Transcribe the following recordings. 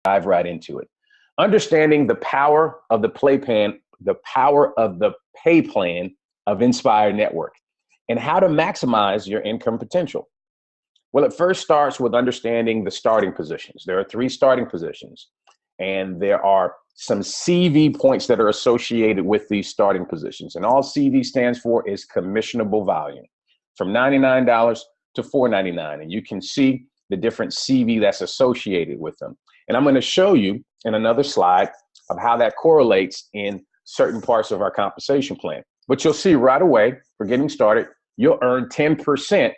dive right into it. Understanding the power of the power of the pay plan of Nspire Network, and how to maximize your income potential. Well, it first starts with understanding the starting positions. There are 3 starting positions, and there are some CV points that are associated with these starting positions. And all CV stands for is commissionable volume, from $99 to $4.99. And you can see the different CV that's associated with them. And I'm going to show you in another slide of how that correlates in certain parts of our compensation plan. But you'll see right away, for getting started, you'll earn 10%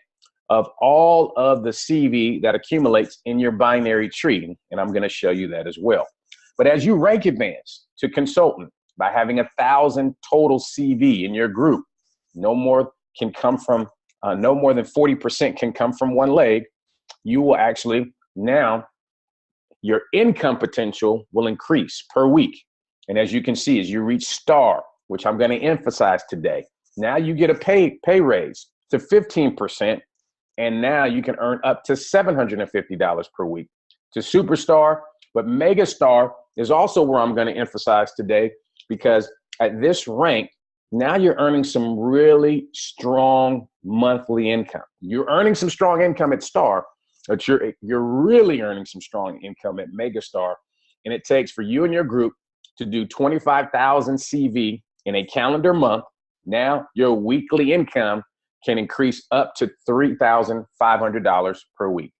of all of the CV that accumulates in your binary tree. And I'm going to show you that as well. But as you rank advance to consultant by having 1,000 total CV in your group, no more than 40% can come from one leg. You will actually now, your income potential will increase per week. And as you can see, as you reach star, which I'm going to emphasize today, now you get a pay raise to 15%. And now you can earn up to $750 per week to superstar. But megastar is also where I'm going to emphasize today, because at this rank, now you're earning some really strong monthly income. You're earning some strong income at star, but you're really earning some strong income at megastar. And it takes for you and your group to do 25,000 CV in a calendar month. Now your weekly income can increase up to $3,500 per week.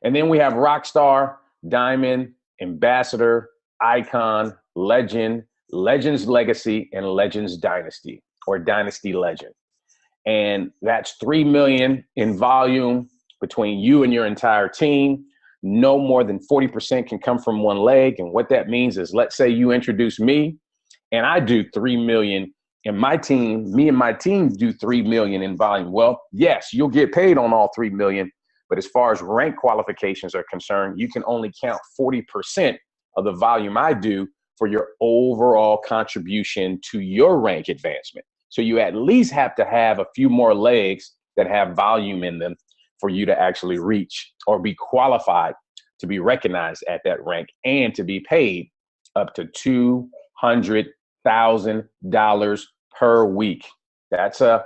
And then we have Rockstar, Diamond, Ambassador, Icon, Legend, Legends Legacy, and Legends Dynasty, or Dynasty Legend. And that's 3 million in volume between you and your entire team. No more than 40% can come from one leg. And what that means is, let's say you introduce me and I do 3 million, and me and my team do 3 million in volume. Well, yes, you'll get paid on all 3 million. But as far as rank qualifications are concerned, you can only count 40% of the volume I do for your overall contribution to your rank advancement. So you at least have to have a few more legs that have volume in them for you to actually reach or be qualified to be recognized at that rank and to be paid up to $200,000 per week. That's a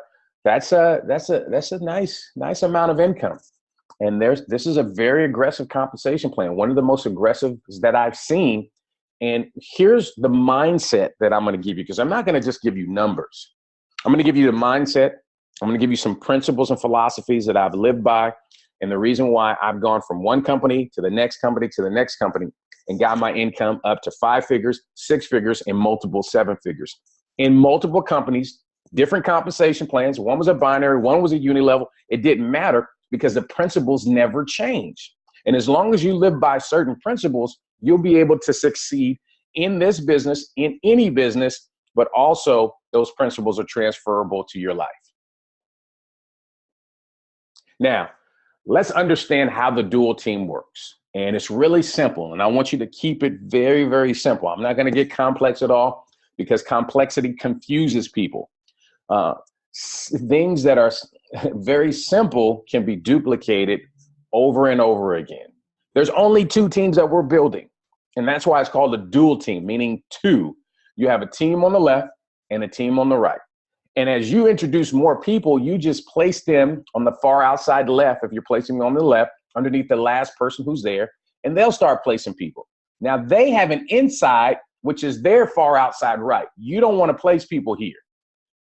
nice amount of income. And this is a very aggressive compensation plan, one of the most aggressive that I've seen. And here's the mindset that I'm going to give you, because I'm not going to just give you numbers. I'm going to give you the mindset. I'm going to give you some principles and philosophies that I've lived by, and the reason why I've gone from one company to the next company to the next company and got my income up to 5 figures, 6 figures, and multiple 7 figures. In multiple companies, different compensation plans. One was a binary, one was a unilevel. It didn't matter, because the principles never change. And as long as you live by certain principles, you'll be able to succeed in this business, in any business, but also those principles are transferable to your life. Now, let's understand how the dual team works. And it's really simple. And I want you to keep it very, very simple. I'm not going to get complex at all, because complexity confuses people. Things that are very simple can be duplicated over and over again. There's only 2 teams that we're building, and that's why it's called a dual team, meaning 2. You have a team on the left and a team on the right. And as you introduce more people, you just place them on the far outside left. If you're placing them on the left, underneath the last person who's there, and they'll start placing people. Now they have an inside, which is their far outside right. You don't want to place people here.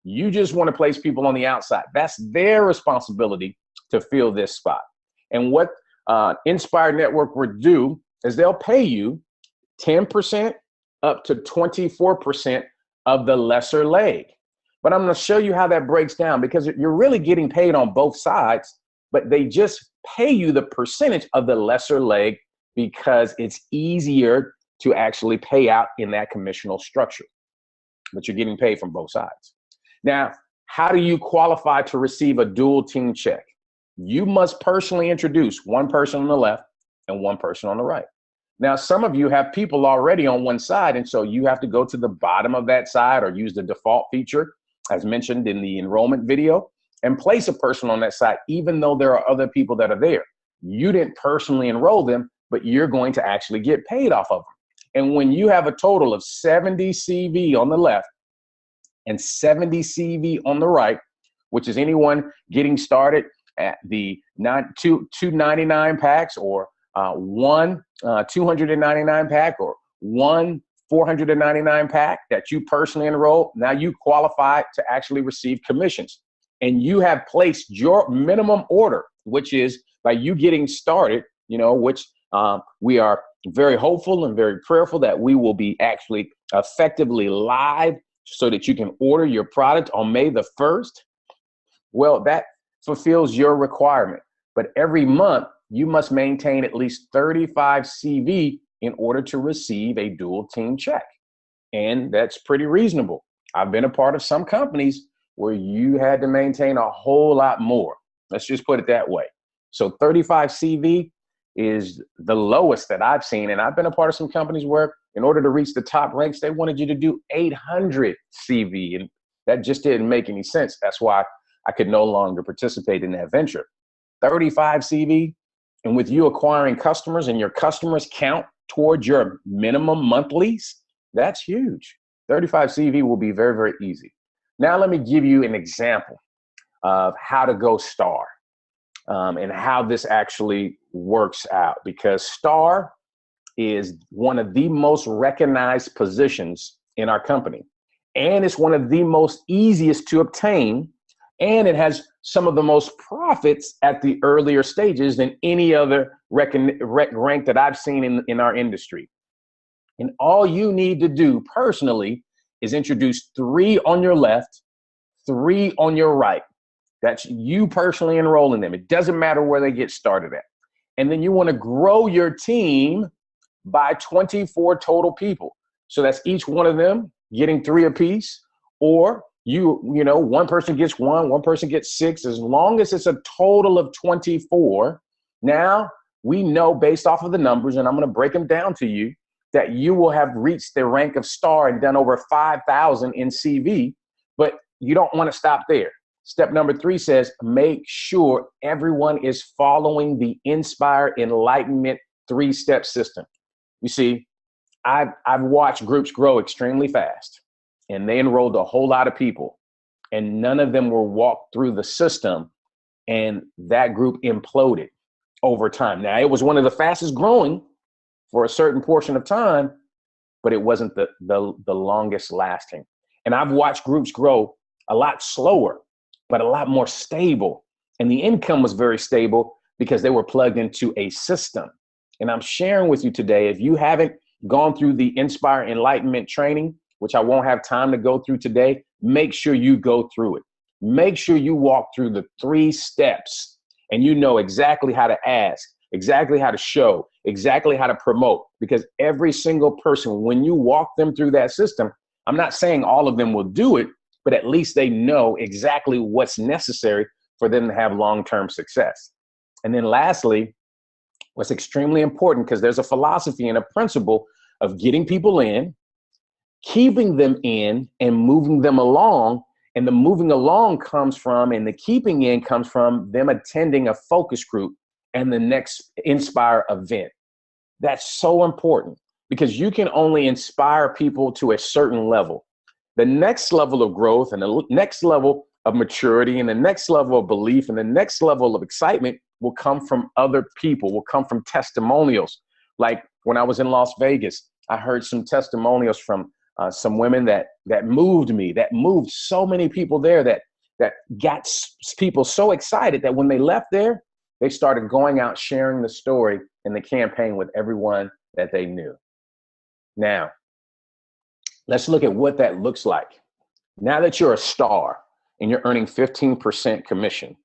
You just want to place people on the outside. That's their responsibility to fill this spot. And what Nspire Network would do is they'll pay you 10% up to 24% of the lesser leg. But I'm going to show you how that breaks down, because you're really getting paid on both sides, but they just pay you the percentage of the lesser leg because it's easier to actually pay out in that commissional structure. But you're getting paid from both sides. Now, how do you qualify to receive a dual team check? You must personally introduce one person on the left and one person on the right. Now, some of you have people already on one side, and so you have to go to the bottom of that side or use the default feature, as mentioned in the enrollment video, and place a person on that side, even though there are other people that are there. You didn't personally enroll them. but you're going to actually get paid off of them. And when you have a total of 70 CV on the left and 70 CV on the right, which is anyone getting started at the 299 packs or one 299 pack or one 499 pack that you personally enroll, now you qualify to actually receive commissions. And you have placed your minimum order, which is by you getting started, which we are very hopeful and very prayerful that we will be actually effectively live so that you can order your product on May the 1st. Well, that fulfills your requirement. But every month, you must maintain at least 35 CV in order to receive a dual team check. And that's pretty reasonable. I've been a part of some companies where you had to maintain a whole lot more. Let's just put it that way. So 35 CV is the lowest that I've seen. And I've been a part of some companies where in order to reach the top ranks, they wanted you to do 800 CV. And that just didn't make any sense. That's why I could no longer participate in that venture. 35 CV, and with you acquiring customers and your customers count towards your minimum monthlies, that's huge. 35 CV will be very, very easy. Now, let me give you an example of how to go star and how this actually works out, because star is one of the most recognized positions in our company. And it's one of the most easiest to obtain. And it has some of the most profits at the earlier stages than any other rank that I've seen in our industry. And all you need to do personally is introduce 3 on your left, 3 on your right. That's you personally enrolling them. It doesn't matter where they get started at. And then you want to grow your team by 24 total people. So that's each one of them getting 3 apiece, or one person gets 1, one person gets 6, as long as it's a total of 24. Now we know based off of the numbers, and I'm going to break them down to you, that you will have reached the rank of star and done over 5,000 in CV, but you don't want to stop there. Step number 3 says, make sure everyone is following the Nspire Enlightenment 3-step system. You see, I've watched groups grow extremely fast, and they enrolled a whole lot of people, and none of them were walked through the system, and that group imploded over time. Now, it was one of the fastest growing for a certain portion of time, but it wasn't the longest lasting. And I've watched groups grow a lot slower, but a lot more stable. And the income was very stable because they were plugged into a system. And I'm sharing with you today, if you haven't gone through the Nspire Enlightenment training, which I won't have time to go through today, make sure you go through it. Make sure you walk through the 3 steps and you know exactly how to ask, exactly how to show, exactly how to promote, because every single person, when you walk them through that system, I'm not saying all of them will do it, but at least they know exactly what's necessary for them to have long-term success. And then lastly, what's extremely important, because there's a philosophy and a principle of getting people in, keeping them in, and moving them along. And the moving along comes from, and the keeping in comes from them attending a focus group and the next Nspire event. That's so important, because you can only inspire people to a certain level. The next level of growth and the next level of maturity and the next level of belief and the next level of excitement will come from other people, will come from testimonials. Like when I was in Las Vegas, I heard some testimonials from some women that moved me, that moved so many people there, that got people so excited that when they left there, they started going out sharing the story and the campaign with everyone that they knew. Now, let's look at what that looks like. Now that you're a star and you're earning 15% commission,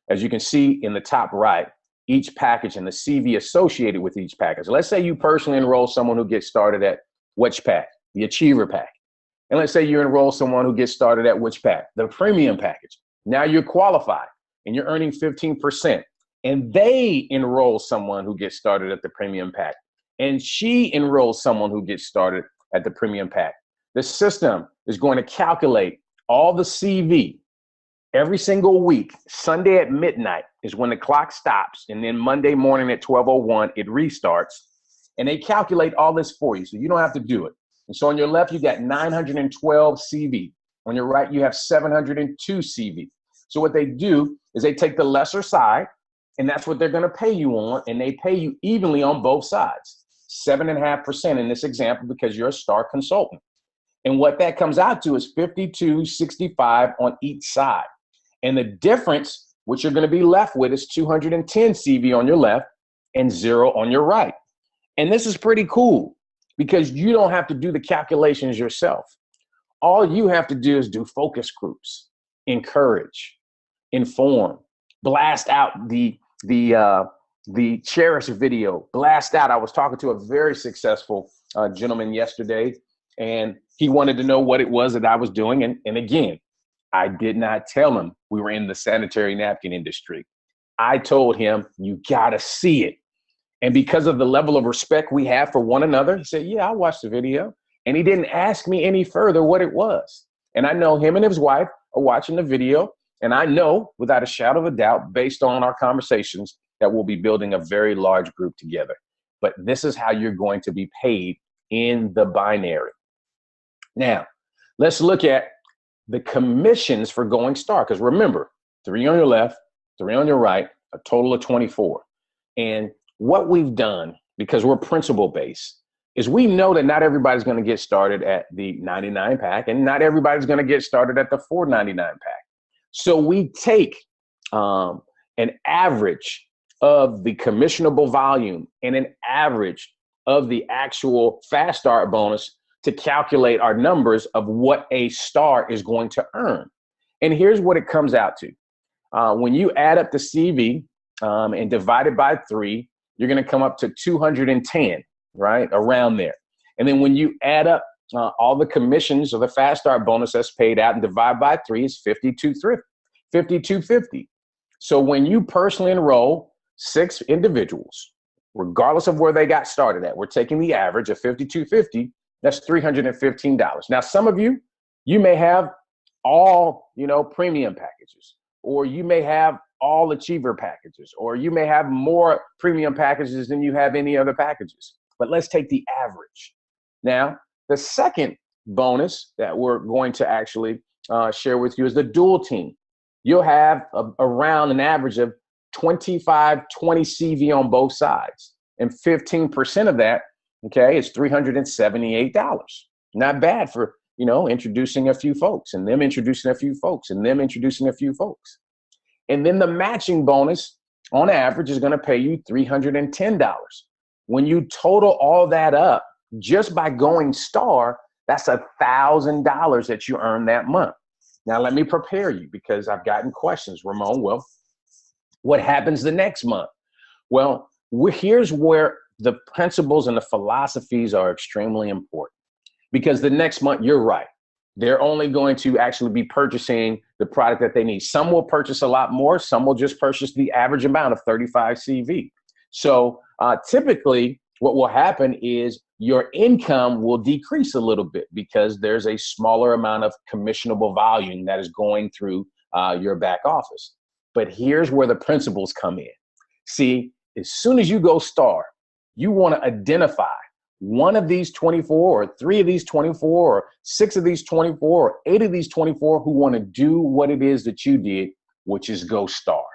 as you can see in the top right, each package and the CV associated with each package. Let's say you personally enroll someone who gets started at which pack? The Achiever pack. And let's say you enroll someone who gets started at which pack? The Premium package. Now you're qualified and you're earning 15%. And they enroll someone who gets started at the Premium pack. And she enrolls someone who gets started at the Premium pack. The system is going to calculate all the CV Every single week, Sunday at midnight is when the clock stops. And then Monday morning at 12:01, it restarts. And they calculate all this for you. So you don't have to do it. And so on your left, you got 912 CV. On your right, you have 702 CV. So what they do is they take the lesser side, and that's what they're going to pay you on. And they pay you evenly on both sides, 7.5% in this example, because you're a star consultant. And what that comes out to is 52.65 on each side. And the difference, what you're going to be left with, is 210 CV on your left and 0 on your right. And this is pretty cool because you don't have to do the calculations yourself. All you have to do is do focus groups, encourage, inform, blast out the Cherish video, blast out. I was talking to a very successful gentleman yesterday, and he wanted to know what it was that I was doing. And again, I did not tell him we were in the sanitary napkin industry. I told him, you got to see it. And because of the level of respect we have for one another, he said, yeah, I watched the video. And he didn't ask me any further what it was. And I know him and his wife are watching the video. And I know without a shadow of a doubt, based on our conversations, that we'll be building a very large group together. But this is how you're going to be paid in the binary. Now, let's look at the commissions for going star. Because remember, 3 on your left, 3 on your right, a total of 24. And what we've done, because we're principle based, is we know that not everybody's going to get started at the 99 pack, and not everybody's going to get started at the $4.99 pack. So we take an average of the commissionable volume and an average of the actual fast start bonus to calculate our numbers of what a star is going to earn. And here's what it comes out to. When you add up the CV and divide it by 3, you're going to come up to 210, right? Around there. And then when you add up all the commissions of the fast start bonus that's paid out and divide by 3, is 5250. So when you personally enroll 6 individuals, regardless of where they got started at, we're taking the average of 5250. That's $315. Now, some of you may have all, premium packages, or you may have all achiever packages, or you may have more premium packages than you have any other packages. But let's take the average. Now, the second bonus that we're going to actually share with you is the dual team. You'll have around an average of 20 CV on both sides, and 15% of that, okay, is $378. Not bad for, introducing a few folks, and them introducing a few folks, and them introducing a few folks. And then the matching bonus on average is going to pay you $310. When you total all that up, just by going star, that's $1,000 that you earn that month. Now, let me prepare you, because I've gotten questions, Ramon. Well, what happens the next month? Well, here's where the principles and the philosophies are extremely important, because the next month, you're right, they're only going to actually be purchasing the product that they need. Some will purchase a lot more. Some will just purchase the average amount of 35 CV. So typically what will happen is your income will decrease a little bit, because there's a smaller amount of commissionable volume that is going through your back office. But here's where the principles come in. See, as soon as you go star, you want to identify one of these 24, or 3 of these 24, or 6 of these 24, or 8 of these 24 who want to do what it is that you did, which is go star.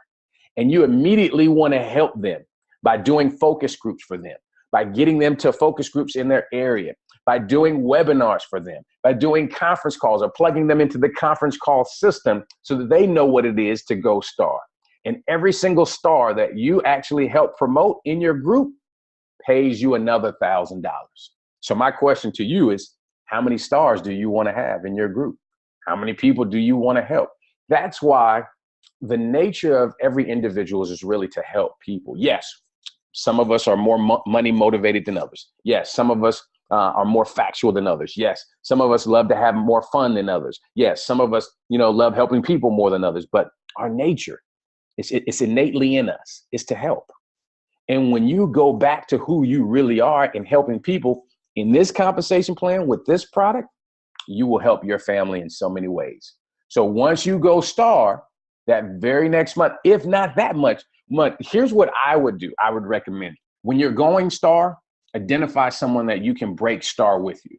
And you immediately want to help them by doing focus groups for them, by getting them to focus groups in their area, by doing webinars for them, by doing conference calls, or plugging them into the conference call system so that they know what it is to go star. And every single star that you actually help promote in your group pays you another $1,000. So my question to you is, how many stars do you want to have in your group? How many people do you want to help? That's why the nature of every individual is really to help people. Yes, some of us are more money motivated than others. Yes, some of us are more factual than others. Yes, some of us love to have more fun than others. Yes, some of us, love helping people more than others. But our nature, it's innately in us, is to help. And when you go back to who you really are in helping people in this compensation plan with this product, you will help your family in so many ways. So once you go star, that very next month, if not that much, here's what I would do. I would recommend when you're going star, identify someone that you can break star with you,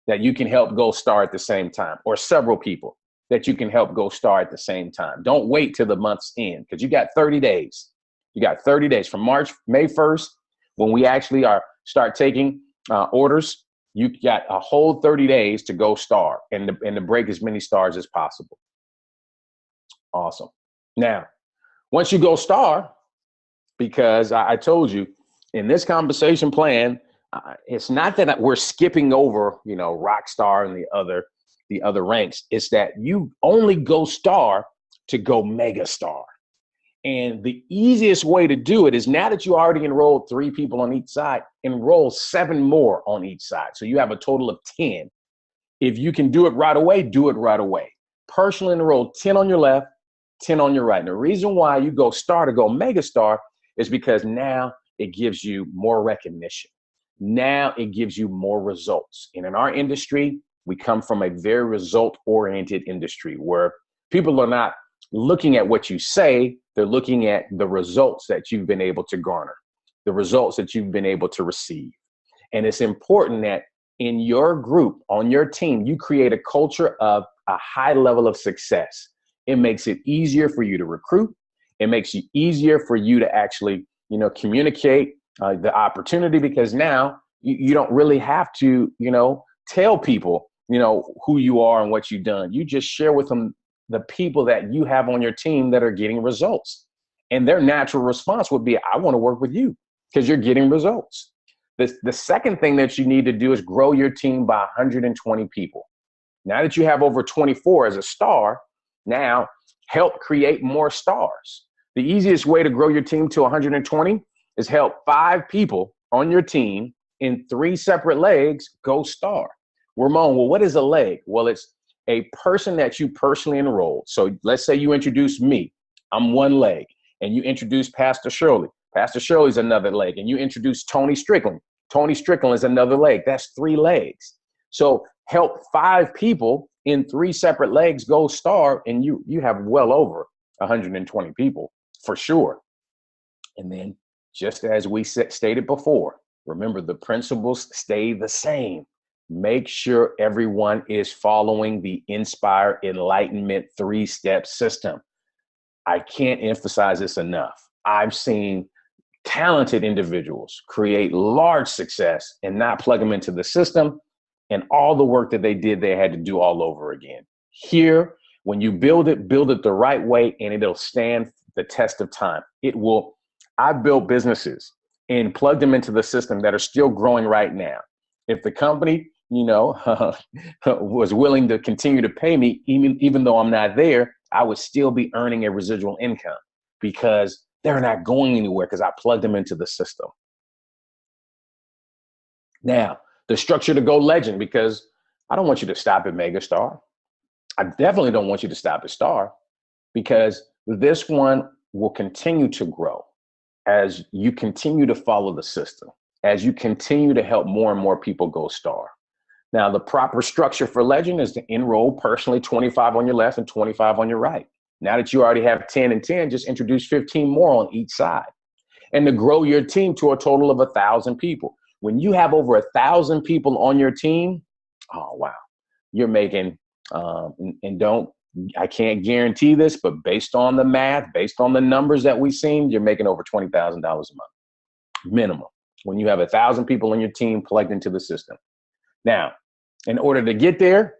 that you can help go star at the same time, or several people that you can help go star at the same time. Don't wait till the month's end, because you got 30 days. You got 30 days from May 1st, when we actually start taking orders. You got a whole 30 days to go star and to break as many stars as possible. Awesome. Now, once you go star, because I told you in this compensation plan, it's not that we're skipping over, rock star and the other ranks. It's that you only go star to go mega star. And the easiest way to do it is, now that you already enrolled 3 people on each side, enroll 7 more on each side. So you have a total of 10. If you can do it right away, do it right away. Personally enroll 10 on your left, 10 on your right. And the reason why you go star to go mega star is because now it gives you more recognition. Now it gives you more results. And in our industry, we come from a very result-oriented industry where people are not looking at what you say, they're looking at the results that you've been able to garner, the results that you've been able to receive. And it's important that in your group, on your team, you create a culture of a high level of success. It makes it easier for you to recruit. It makes it easier for you to actually, communicate the opportunity, because now you don't really have to, tell people, who you are and what you've done. You just share with them the people that you have on your team that are getting results. And their natural response would be, I want to work with you because you're getting results. The second thing that you need to do is grow your team by 120 people. Now that you have over 24 as a star, now help create more stars. The easiest way to grow your team to 120 is help 5 people on your team in 3 separate legs go star. Ramon, well, what is a leg? Well, it's a person that you personally enrolled. So let's say you introduce me, I'm 1 leg, and you introduce Pastor Shirley. Pastor Shirley's another leg, and you introduce Tony Strickland. Tony Strickland is another leg. That's 3 legs. So help 5 people in 3 separate legs go star, and you have well over 120 people for sure. And then, just as we stated before, remember the principles stay the same. Make sure everyone is following the Nspire Enlightenment 3-step system. I can't emphasize this enough. I've seen talented individuals create large success and not plug them into the system, and all the work that they did, they had to do all over again. Here, when you build it the right way, and it'll stand the test of time. It will. I've built businesses and plugged them into the system that are still growing right now. If the company, was willing to continue to pay me, even though I'm not there, I would still be earning a residual income because they're not going anywhere because I plugged them into the system. Now, the structure to go legend, because I don't want you to stop at megastar. I definitely don't want you to stop at star, because this one will continue to grow as you continue to follow the system, as you continue to help more and more people go star. Now, the proper structure for legend is to enroll personally 25 on your left and 25 on your right. Now that you already have 10 and 10, just introduce 15 more on each side. And to grow your team to a total of 1,000 people. When you have over 1,000 people on your team, oh, wow, you're making, I can't guarantee this, but based on the math, based on the numbers that we've seen, you're making over $20,000 a month, minimum, when you have 1,000 people on your team plugged into the system. Now, in order to get there,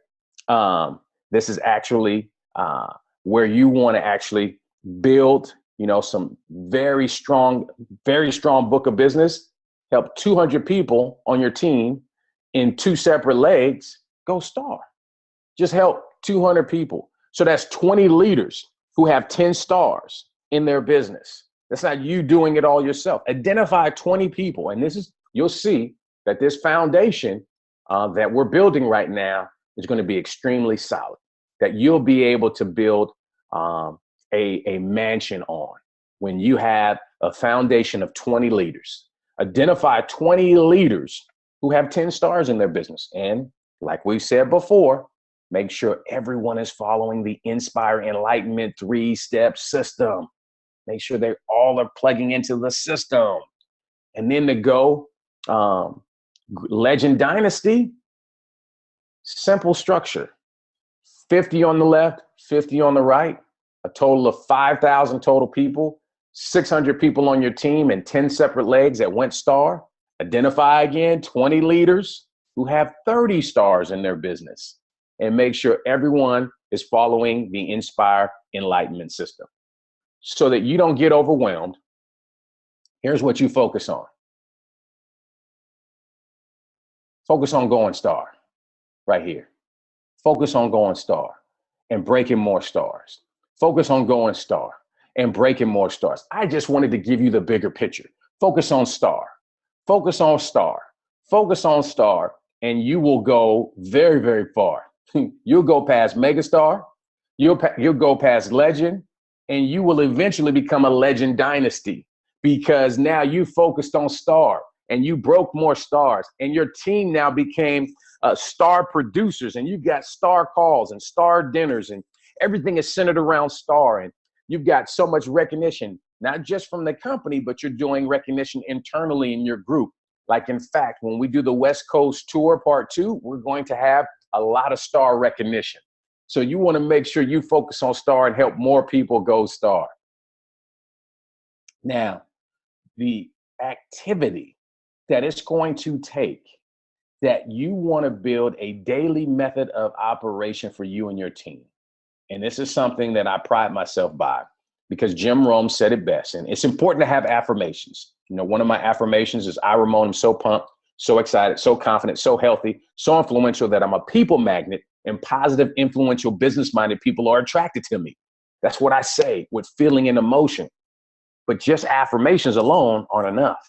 this is actually where you want to actually build, some very strong book of business, help 200 people on your team in 2 separate legs go star. Just help 200 people. So that's 20 leaders who have 10 stars in their business. That's not you doing it all yourself. Identify 20 people. And you'll see that this foundation that we're building right now is going to be extremely solid, that you'll be able to build a mansion on when you have a foundation of 20 leaders. Identify 20 leaders who have 10 stars in their business. And like we said before, Make sure everyone is following the Nspire Enlightenment 3-step system. Make sure they all are plugging into the system. And then to go Legend Dynasty, simple structure. 50 on the left, 50 on the right, a total of 5,000 total people, 600 people on your team and 10 separate legs that went star. Identify again 20 leaders who have 30 stars in their business, and make sure everyone is following the Nspire Enlightenment system so that you don't get overwhelmed. Here's what you focus on. Focus on going star right here. Focus on going star and breaking more stars. Focus on going star and breaking more stars. I just wanted to give you the bigger picture. Focus on star. Focus on star. Focus on star, and you will go very, very far. You'll go past megastar. You'll go past legend, and you will eventually become a legend dynasty because now you focused on star and you broke more stars, and your team now became star producers, and you've got star calls and star dinners, and everything is centered around star, and you've got so much recognition, not just from the company, but you're doing recognition internally in your group. Like, in fact, when we do the West Coast tour part 2, we're going to have a lot of star recognition. So you want to make sure you focus on star and help more people go star. Now, the activity that it's going to take, that you want to build a daily method of operation for you and your team. And this is something that I pride myself by, because Jim Rome said it best. And it's important to have affirmations. You know, one of my affirmations is, I, Ramon, am so pumped, so excited, so confident, so healthy, so influential that I'm a people magnet, and positive, influential, business-minded people are attracted to me. That's what I say with feeling and emotion. But just affirmations alone aren't enough.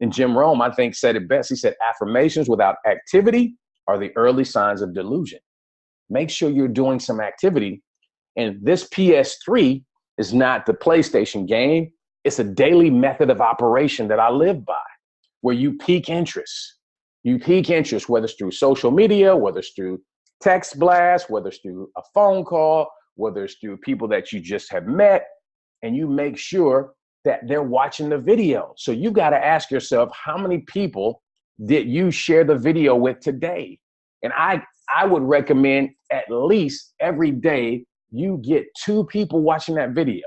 And Jim Rome, I think, said it best. He said, affirmations without activity are the early signs of delusion. Make sure you're doing some activity. And this PS3 is not the PlayStation game. It's a daily method of operation that I live by, where you pique interest. You pique interest, whether it's through social media, whether it's through text blast, whether it's through a phone call, whether it's through people that you just have met, and you make sure that they're watching the video. So you got to ask yourself, how many people did you share the video with today? And I would recommend at least every day you get 2 people watching that video.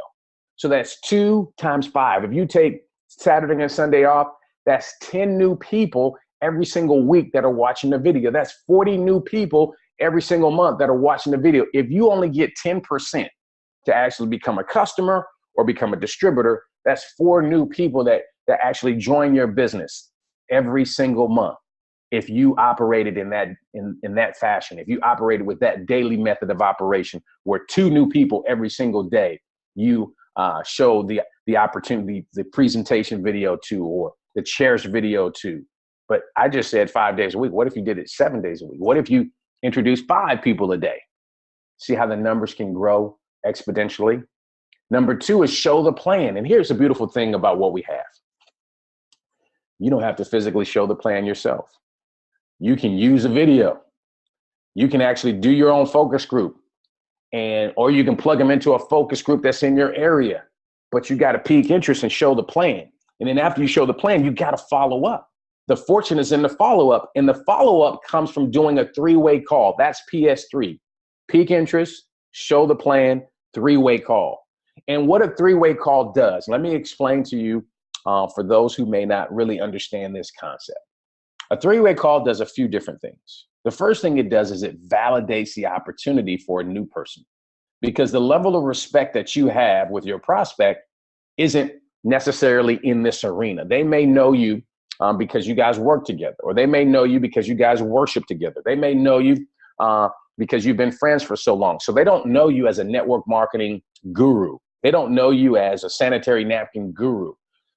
So that's 2 times 5. If you take Saturday and Sunday off, that's 10 new people every single week that are watching the video. That's 40 new people every single month that are watching the video. If you only get 10% to actually become a customer or become a distributor, that's 4 new people that actually join your business every single month. If you operated in that fashion, if you operated with that daily method of operation, where 2 new people every single day you show the opportunity, the presentation video to, or the cherished video to. But I just said 5 days a week. What if you did it 7 days a week? What if you introduced 5 people a day? See how the numbers can grow exponentially? Number 2 is show the plan. And here's the beautiful thing about what we have. You don't have to physically show the plan yourself. You can use a video. You can actually do your own focus group, or you can plug them into a focus group that's in your area, but you got to pique interest and show the plan. And then after you show the plan, you got to follow up. The fortune is in the follow-up, and the follow-up comes from doing a 3-way call. That's PS3. Pique interest, show the plan, 3-way call. And what a 3-way call does, let me explain to you for those who may not really understand this concept. A 3-way call does a few different things. The first thing it does is it validates the opportunity for a new person, because the level of respect that you have with your prospect isn't necessarily in this arena. They may know you because you guys work together, or they may know you because you guys worship together. They may know you because you've been friends for so long. So they don't know you as a network marketing guru. They don't know you as a sanitary napkin guru.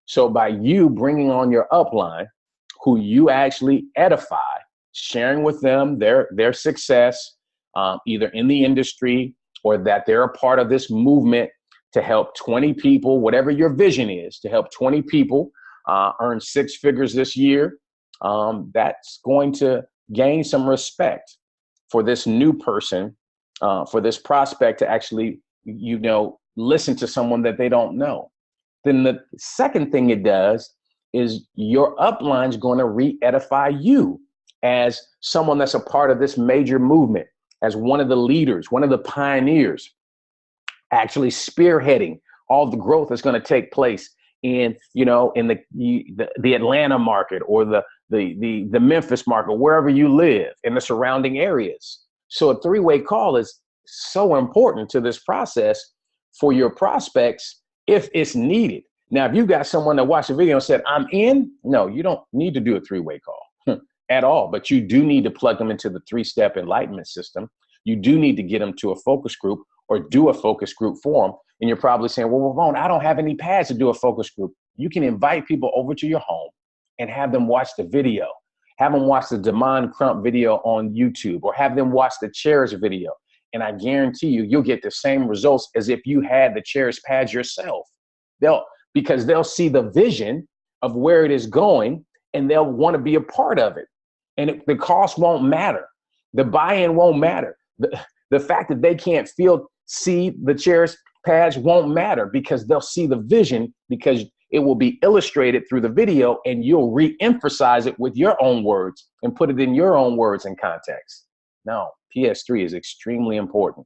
So by you bringing on your upline, who you actually edify, sharing with them their success, either in the industry or that they're a part of this movement to help 20 people, whatever your vision is, to help 20 people earn 6 figures this year, that's going to gain some respect. for this new person, for this prospect to actually, listen to someone that they don't know. Then the second thing it does is your upline is going to re-edify you as someone that's a part of this major movement, as one of the leaders, one of the pioneers, actually spearheading all the growth that's going to take place in the Atlanta market or the Memphis market, wherever you live in the surrounding areas. So a three-way call is so important to this process for your prospects if it's needed. Now, if you've got someone that watched the video and said, I'm in, no, you don't need to do a three-way call at all, but you do need to plug them into the three-step enlightenment system. You do need to get them to a focus group or do a focus group for them. And you're probably saying, well, Ramon, I don't have any pads to do a focus group. You can invite people over to your home and have them watch the video. Have them watch the Damon Crump video on YouTube, or have them watch the Cherish video. And I guarantee you'll get the same results as if you had the Cherish pads yourself. Because they'll see the vision of where it is going and they'll want to be a part of it. And the cost won't matter. The buy-in won't matter. The fact that they can't see the Cherish pads won't matter, because they'll see the vision, because it will be illustrated through the video and you'll re-emphasize it with your own words and put it in your own words and context. No, PS3 is extremely important.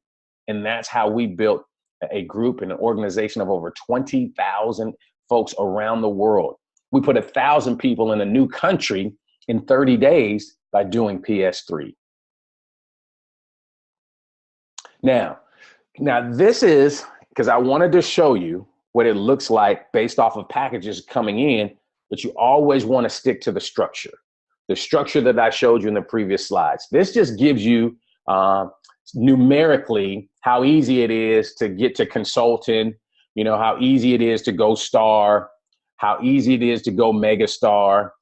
And that's how we built a group and an organization of over 20,000 folks around the world. We put 1,000 people in a new country in 30 days by doing PS3. Now this is because I wanted to show you what it looks like based off of packages coming in, but you always want to stick to the structure that I showed you in the previous slides. This just gives you numerically how easy it is to get to consultant, how easy it is to go star, how easy it is to go mega star,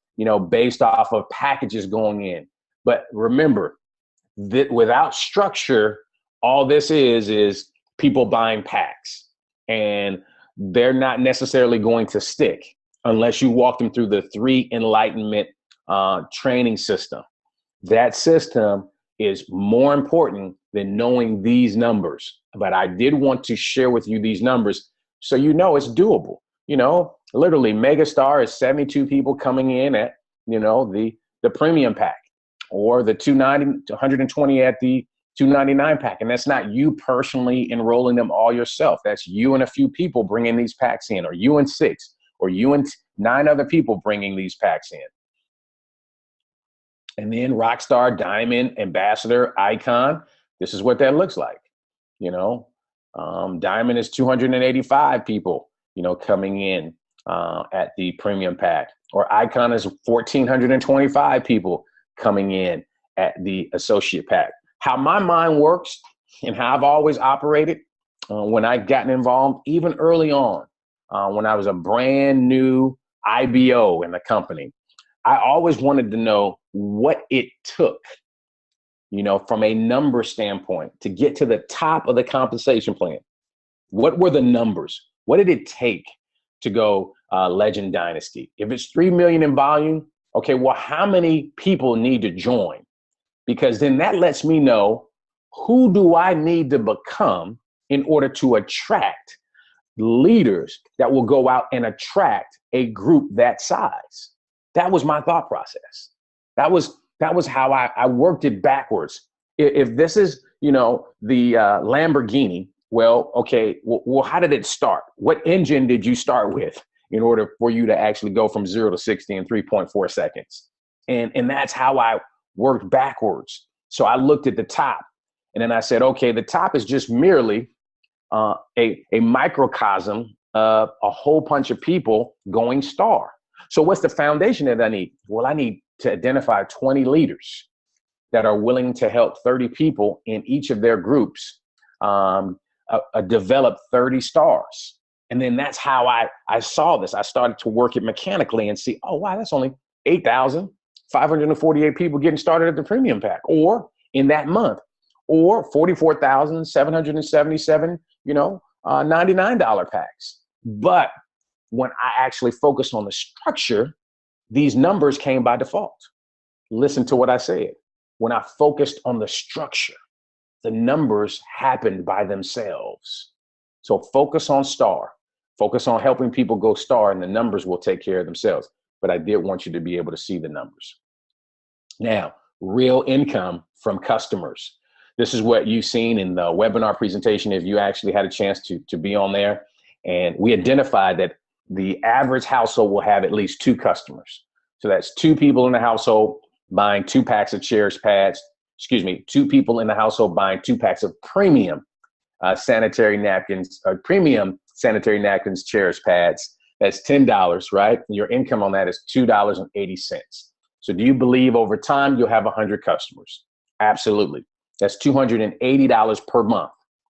based off of packages going in. But remember that without structure, all this is people buying packs, and they're not necessarily going to stick unless you walk them through the 3 enlightenment training system. That system is more important than knowing these numbers. But I did want to share with you these numbers so it's doable. Literally Megastar is 72 people coming in at, the premium pack, or the 120 at the $299 pack. And that's not you personally enrolling them all yourself. That's you and a few people bringing these packs in, or you and 6, or you and 9 other people bringing these packs in. And then Rockstar, Diamond, Ambassador, Icon, this is what that looks like. Diamond is 285 people, coming in at the premium pack, or Icon is 1,425 people coming in at the associate pack. How my mind works and how I've always operated when I've gotten involved, even early on, when I was a brand new IBO in the company, I always wanted to know what it took, from a number standpoint, to get to the top of the compensation plan. What were the numbers? What did it take to go Legend Dynasty? If it's 3 million in volume, okay, well, how many people need to join? Because then that lets me know, who do I need to become in order to attract leaders that will go out and attract a group that size? That was my thought process. That was how I worked it backwards. If this is, the Lamborghini, well, okay, well, how did it start? What engine did you start with in order for you to actually go from 0 to 60 in 3.4 seconds? And that's how I worked backwards. So I looked at the top, and then I said, okay, the top is just merely a microcosm of a whole bunch of people going star. So what's the foundation that I need? Well, I need to identify 20 leaders that are willing to help 30 people in each of their groups develop 30 stars. And then that's how I saw this. I started to work it mechanically and see, oh, wow, that's only 8,548 people getting started at the premium pack, or in that month, or 44,777, $99 packs. But when I actually focused on the structure, these numbers came by default. Listen to what I said. When I focused on the structure, the numbers happened by themselves. So focus on star, focus on helping people go star, and the numbers will take care of themselves. But I did want you to be able to see the numbers. Now, real income from customers. This is what you've seen in the webinar presentation if you actually had a chance to be on there. And we identified that the average household will have at least 2 customers. So that's 2 people in the household buying 2 packs of Cherish pads. 2 people in the household buying 2 packs of premium sanitary napkins, premium sanitary napkins, Cherish pads. That's $10, right? Your income on that is $2.80. So do you believe over time you'll have 100 customers? Absolutely. That's $280 per month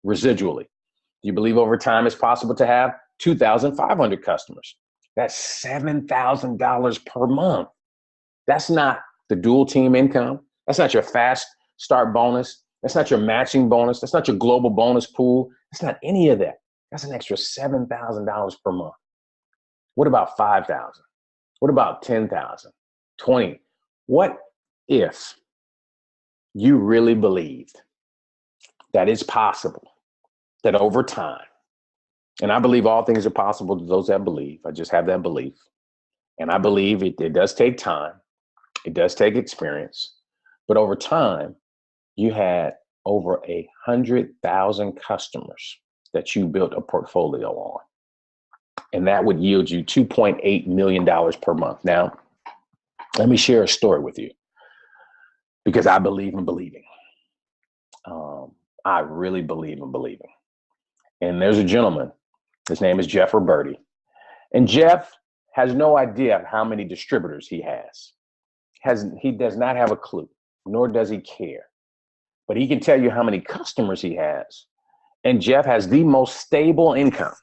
residually. Do you believe over time it's possible to have 2,500 customers? That's $7,000 per month. That's not the dual team income. That's not your fast start bonus. That's not your matching bonus. That's not your global bonus pool. That's not any of that. That's an extra $7,000 per month. What about 5,000? What about 10,000? 20? What if you really believed that it's possible that over time, and I believe all things are possible to those that believe. I just have that belief. And I believe it does take time. It does take experience. But over time, you had over 100,000 customers that you built a portfolio on. And that would yield you $2.8 million per month. Now, let me share a story with you because I believe in believing. I really believe in believing. And there's a gentleman, his name is Jeff Roberti. And Jeff has no idea how many distributors he has. He does not have a clue, nor does he care. But he can tell you how many customers he has. And Jeff has the most stable income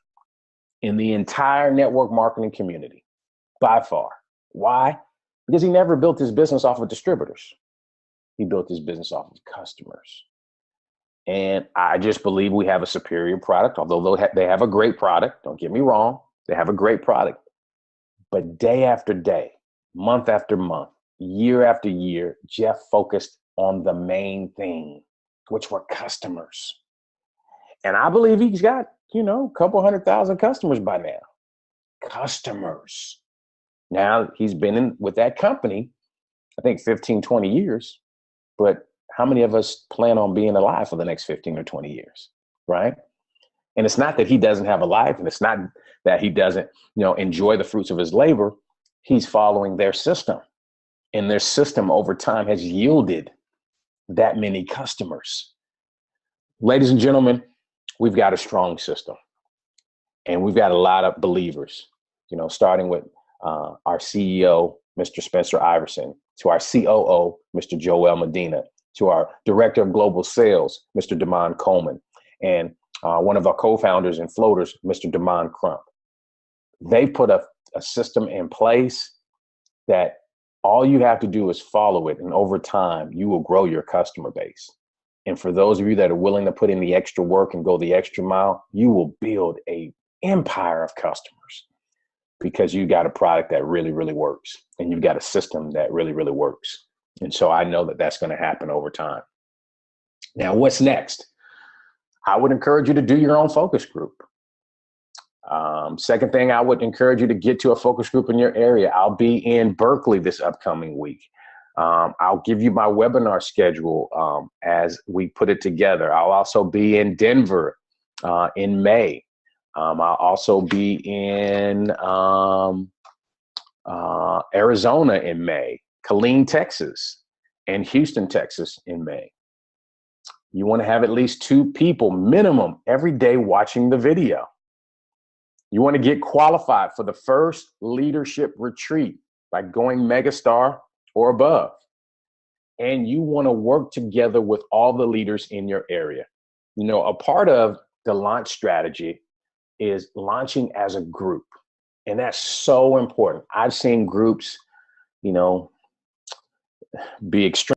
in the entire network marketing community, by far. Why? Because he never built his business off of distributors. He built his business off of customers. And I just believe we have a superior product, although they have a great product. Don't get me wrong. They have a great product. But day after day, month after month, year after year, Jeff focused on the main thing, which were customers. And I believe he's got, a couple 100,000 customers by now. Customers. Now he's been with that company, I think 15, 20 years, but how many of us plan on being alive for the next 15 or 20 years, right? And it's not that he doesn't have a life, and it's not that he doesn't, enjoy the fruits of his labor. He's following their system, and their system over time has yielded that many customers. Ladies and gentlemen, we've got a strong system, and we've got a lot of believers, starting with our CEO, Mr. Spencer Iverson, to our COO, Mr. Joel Medina, to our Director of Global Sales, Mr. Damon Coleman, and one of our co-founders and floaters, Mr. Damon Crump. They put a system in place that all you have to do is follow it, and over time, you will grow your customer base. And for those of you that are willing to put in the extra work and go the extra mile, you will build an empire of customers because you got a product that really, really works, and you've got a system that really, really works. And so I know that that's going to happen over time. Now, what's next? I would encourage you to do your own focus group. Second thing, I would encourage you to get to a focus group in your area. I'll be in Berkeley this upcoming week. I'll give you my webinar schedule as we put it together. I'll also be in Denver in May. I'll also be in Arizona in May, Killeen, Texas, and Houston, Texas in May. You want to have at least 2 people minimum every day watching the video. You want to get qualified for the first leadership retreat by going megastar or above. And you want to work together with all the leaders in your area. A part of the launch strategy is launching as a group. And that's so important. I've seen groups, be extreme.